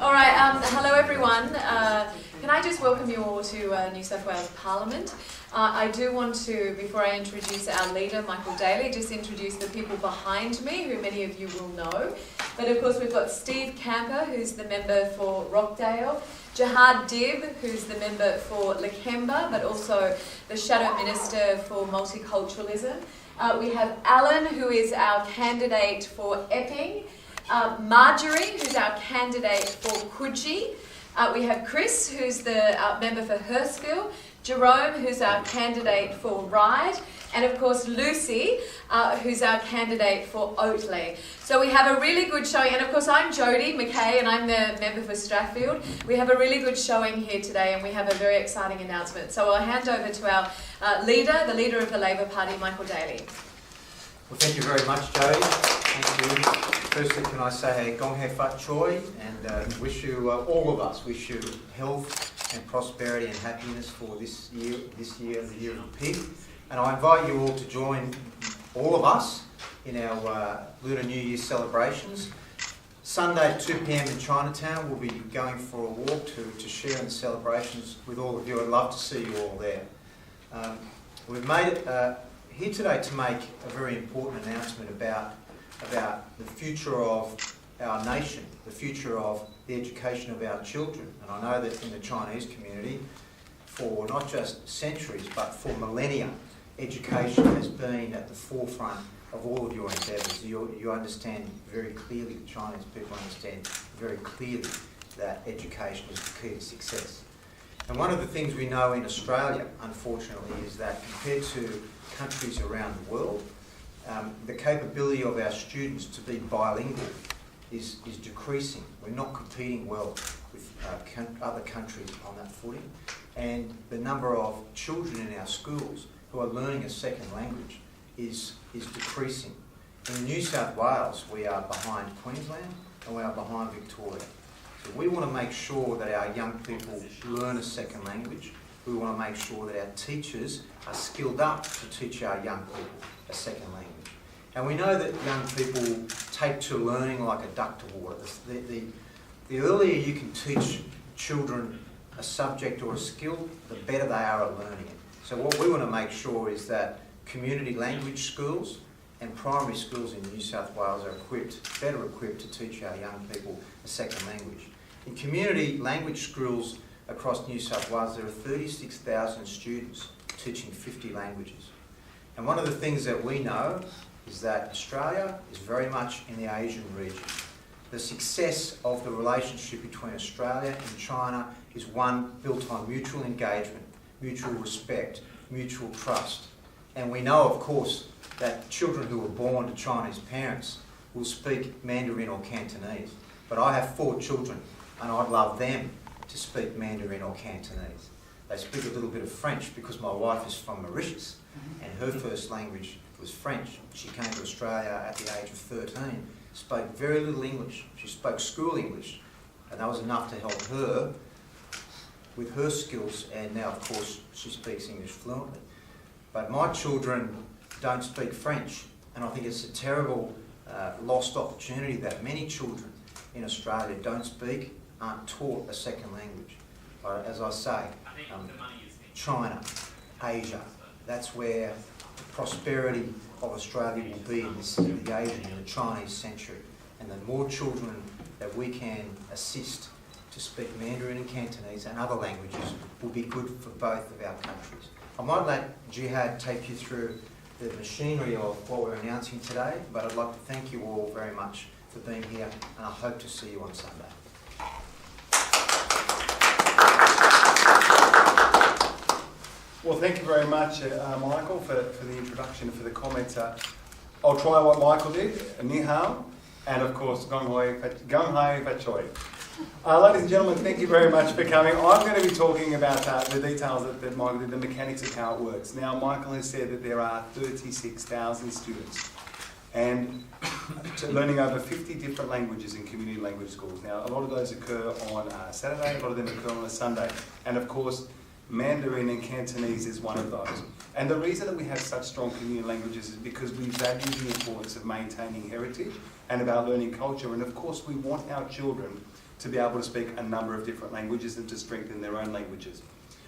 All right, hello everyone. Can I just welcome you all to New South Wales Parliament? I do want to, before I introduce our leader, Michael Daley, just introduce the people behind me, who many of you will know. But of course we've got Steve Camper, who's the member for Rockdale, Jihad Dib, who's the member for Lakemba, but also the Shadow Minister for Multiculturalism. We have Alan, who is our candidate for Epping, Marjorie, who's our candidate for Coogee. We have Chris, who's the member for Hurstville, Jerome, who's our candidate for Ryde, and of course Lucy, who's our candidate for Oatley. So we have a really good showing, and of course I'm Jodie McKay and I'm the member for Strathfield. We have a really good showing here today and we have a very exciting announcement. So I'll hand over to our leader, the leader of the Labor Party, Michael Daley. Well, thank you very much, Jodie. Thank you. Firstly, can I say Gong Hei Fat Choi, and wish you, all of us, wish you health and prosperity and happiness for this year, the year of the pig. And I invite you all to join all of us in our Lunar New Year celebrations. Sunday at 2 p.m. in Chinatown, we'll be going for a walk to share in the celebrations with all of you. I'd love to see you all there. We've made it here today to make a very important announcement about the future of our nation, the future of the education of our children. And I know that in the Chinese community, for not just centuries, but for millennia, education has been at the forefront of all of your endeavours. You understand very clearly, the Chinese people understand very clearly that education is the key to success. And one of the things we know in Australia, unfortunately, is that compared to countries around the world, the capability of our students to be bilingual is decreasing. We're not competing well with other countries on that footing. And the number of children in our schools who are learning a second language is decreasing. In New South Wales, we are behind Queensland and we are behind Victoria. So we want to make sure that our young people learn a second language. We want to make sure that our teachers are skilled up to teach our young people a second language. And we know that young people take to learning like a duck to water. The earlier you can teach children a subject or a skill, the better they are at learning it. So what we want to make sure is that community language schools and primary schools in New South Wales are better equipped to teach our young people a second language. In community language schools across New South Wales, there are 36,000 students teaching 50 languages. And one of the things that we know is that Australia is very much in the Asian region. The success of the relationship between Australia and China is one built on mutual engagement, mutual respect, mutual trust. And we know, of course, that children who are born to Chinese parents will speak Mandarin or Cantonese. But I have 4 children and I'd love them to speak Mandarin or Cantonese. They speak a little bit of French because my wife is from Mauritius and her first language was French. She came to Australia at the age of 13, spoke very little English. She spoke school English, and that was enough to help her with her skills, and now of course she speaks English fluently. But my children don't speak French, and I think it's a terrible lost opportunity that many children in Australia don't speak, aren't taught a second language. As I say, China, Asia, that's where the prosperity of Australia will be in the Asian and the Chinese century. And the more children that we can assist to speak Mandarin and Cantonese and other languages will be good for both of our countries. I might let Jihad take you through the machinery of what we're announcing today, but I'd like to thank you all very much for being here, and I hope to see you on Sunday. Well, thank you very much, Michael, for the introduction and for the comments. I'll try what Michael did, Ni Hao, and of course, Gong Hei Fat Choi. Ladies and gentlemen, thank you very much for coming. I'm going to be talking about the details that Michael did, the mechanics of how it works. Now, Michael has said that there are 36,000 students and learning over 50 different languages in community language schools. Now, a lot of those occur on a Saturday, a lot of them occur on a Sunday. And of course, Mandarin and Cantonese is one of those. And the reason that we have such strong community languages is because we value the importance of maintaining heritage and of our learning culture. And of course, we want our children to be able to speak a number of different languages and to strengthen their own languages.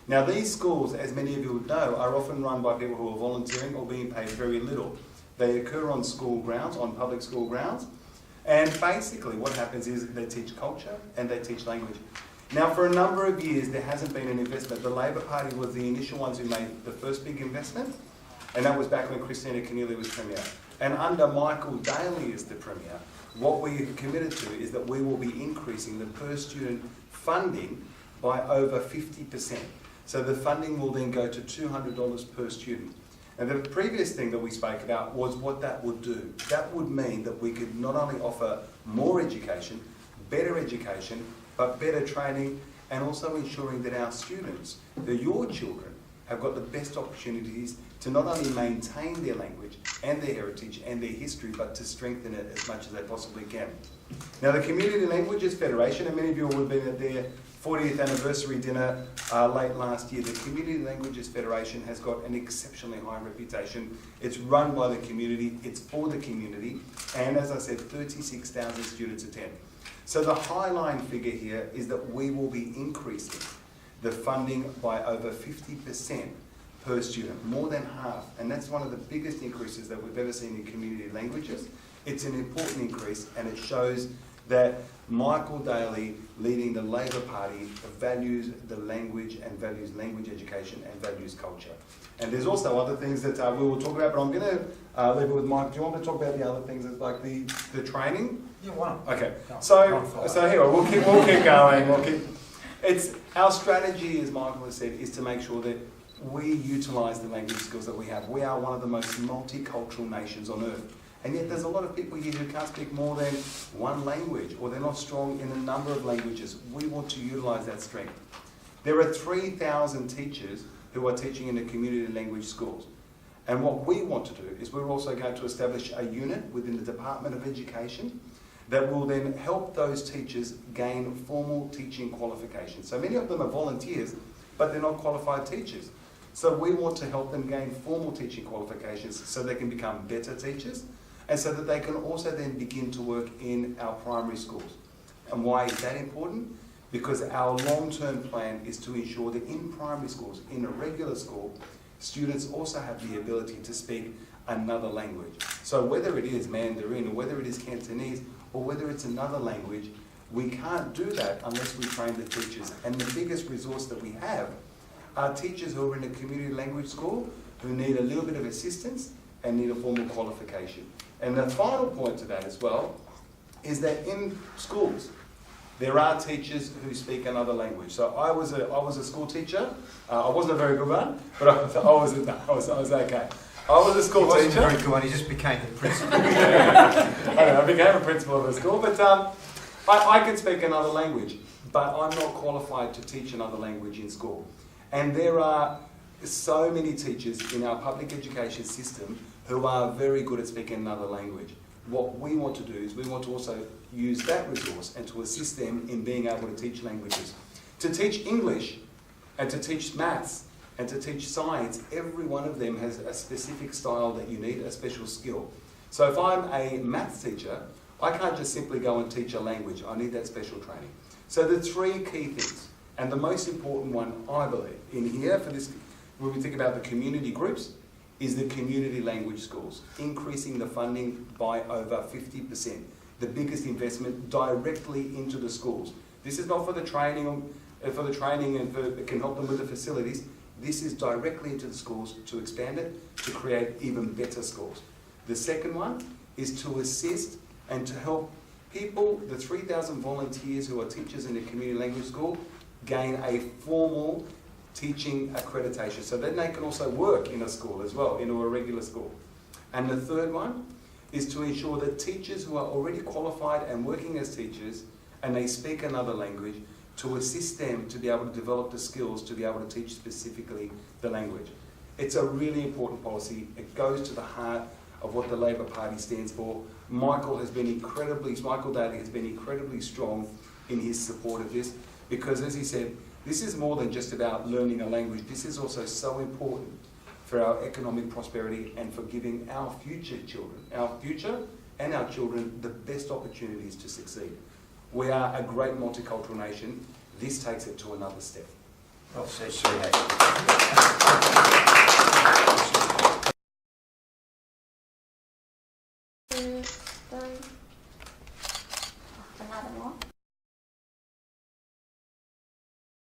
Now, these schools, as many of you would know, are often run by people who are volunteering or being paid very little. They occur on school grounds, on public school grounds. And basically what happens is they teach culture and they teach language. Now, for a number of years, there hasn't been an investment. The Labor Party was the initial ones who made the first big investment, and that was back when Christina Keneally was Premier. And under Michael Daley as the Premier, what we are committed to is that we will be increasing the per student funding by over 50%. So the funding will then go to $200 per student. And the previous thing that we spoke about was what that would do. That would mean that we could not only offer more education, but better training, and also ensuring that our students, that your children, have got the best opportunities to not only maintain their language and their heritage and their history, but to strengthen it as much as they possibly can. Now, the Community Languages Federation, and many of you will have been at their 40th anniversary dinner late last year. The Community Languages Federation has got an exceptionally high reputation. It's run by the community, it's for the community, and as I said, 36,000 students attend. So the highline figure here is that we will be increasing the funding by over 50% per student, more than half, and that's one of the biggest increases that we've ever seen in community languages. It's an important increase, and it shows that Michael Daley, leading the Labor Party, values the language and values language education and values culture. And there's also other things that we will talk about, but I'm going to leave it with Mike. Do you want to talk about the other things, like the training? Yeah, why not? Okay. So here we'll keep going. It's our strategy, as Michael has said, is to make sure that we utilise the language skills that we have. We are one of the most multicultural nations on earth. And yet there's a lot of people here who can't speak more than one language, or they're not strong in a number of languages. We want to utilise that strength. There are 3,000 teachers who are teaching in the community language schools. And what we want to do is we're also going to establish a unit within the Department of Education that will then help those teachers gain formal teaching qualifications. So many of them are volunteers, but they're not qualified teachers. So we want to help them gain formal teaching qualifications so they can become better teachers, and so that they can also then begin to work in our primary schools. And why is that important? Because our long-term plan is to ensure that in primary schools, in a regular school, students also have the ability to speak another language. So whether it is Mandarin, or whether it is Cantonese, or whether it's another language, we can't do that unless we train the teachers. And the biggest resource that we have are teachers who are in a community language school who need a little bit of assistance and need a formal qualification. And the final point to that as well is that in schools, there are teachers who speak another language. So I was a school teacher. I wasn't a very good one, but I was okay. I was a school teacher. He wasn't a very good one, he just became the principal. I became a principal of a school, but I can speak another language, but I'm not qualified to teach another language in school. And there are so many teachers in our public education system who are very good at speaking another language. What we want to do is we want to also use that resource and to assist them in being able to teach languages. To teach English and to teach maths and to teach science, every one of them has a specific style that you need, a special skill. So if I'm a maths teacher, I can't just simply go and teach a language. I need that special training. So the three key things, and the most important one, I believe, in here for this, when we think about the community groups, is the community language schools, increasing the funding by over 50%. The biggest investment directly into the schools. This is not for the training and it can help them with the facilities. This is directly into the schools to expand it, to create even better schools. The second one is to assist and to help people, the 3,000 volunteers who are teachers in a community language school, gain a formal teaching accreditation. So then they can also work in a school as well, in a regular school. And the third one is to ensure that teachers who are already qualified and working as teachers and they speak another language, to assist them to be able to develop the skills to be able to teach specifically the language. It's a really important policy. It goes to the heart of what the Labor Party stands for. Michael Daley has been incredibly strong in his support of this because, as he said, This is more than just about learning a language. This is also so important for our economic prosperity and for giving our future and our children the best opportunities to succeed. We are a great multicultural nation. This takes it to another step. Well said, Another one.